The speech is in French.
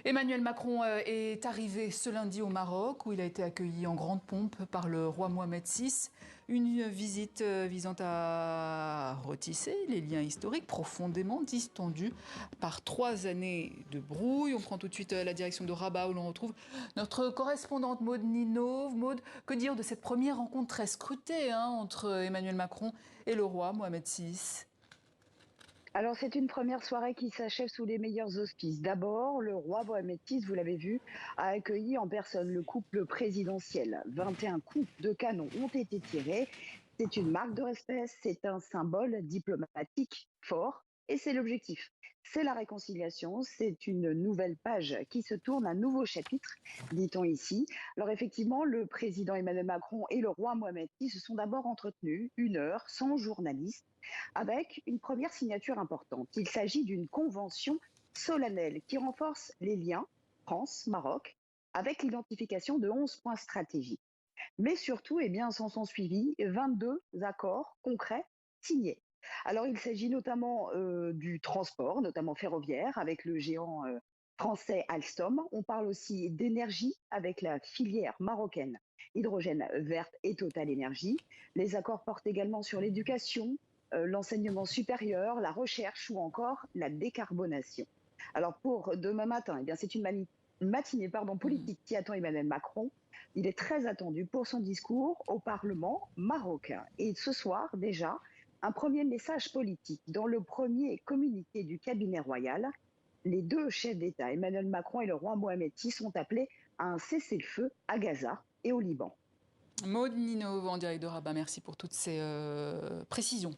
Emmanuel Macron est arrivé ce lundi au Maroc où il a été accueilli en grande pompe par le roi Mohamed VI. Une visite visant à retisser les liens historiques profondément distendus par 3 années de brouille. On prend tout de suite la direction de Rabat où l'on retrouve notre correspondante Maude Nino. Maude, que dire de cette première rencontre très scrutée entre Emmanuel Macron et le roi Mohamed VI? Alors, c'est une première soirée qui s'achève sous les meilleurs auspices. D'abord, le roi Mohamed VI, vous l'avez vu, a accueilli en personne le couple présidentiel. 21 coups de canon ont été tirés. C'est une marque de respect, c'est un symbole diplomatique fort et c'est l'objectif. C'est la réconciliation, c'est une nouvelle page qui se tourne, un nouveau chapitre, dit-on ici. Alors effectivement, le président Emmanuel Macron et le roi Mohamed VI se sont d'abord entretenus 1 heure sans journalistes avec une première signature importante. Il s'agit d'une convention solennelle qui renforce les liens France-Maroc avec l'identification de 11 points stratégiques. Mais surtout, s'en sont suivis 22 accords concrets signés. Alors, il s'agit notamment du transport, notamment ferroviaire, avec le géant français Alstom. On parle aussi d'énergie avec la filière marocaine hydrogène verte et Total Énergie. Les accords portent également sur l'éducation, l'enseignement supérieur, la recherche ou encore la décarbonation. Alors pour demain matin, c'est une matinée politique qui attend Emmanuel Macron. Il est très attendu pour son discours au Parlement marocain. Et ce soir déjà, un premier message politique. Dans le premier communiqué du cabinet royal, les deux chefs d'État, Emmanuel Macron et le roi Mohamed VI, sont appelés à un cessez-le-feu à Gaza et au Liban. Maude Nino en direct de Rabat, merci pour toutes ces précisions.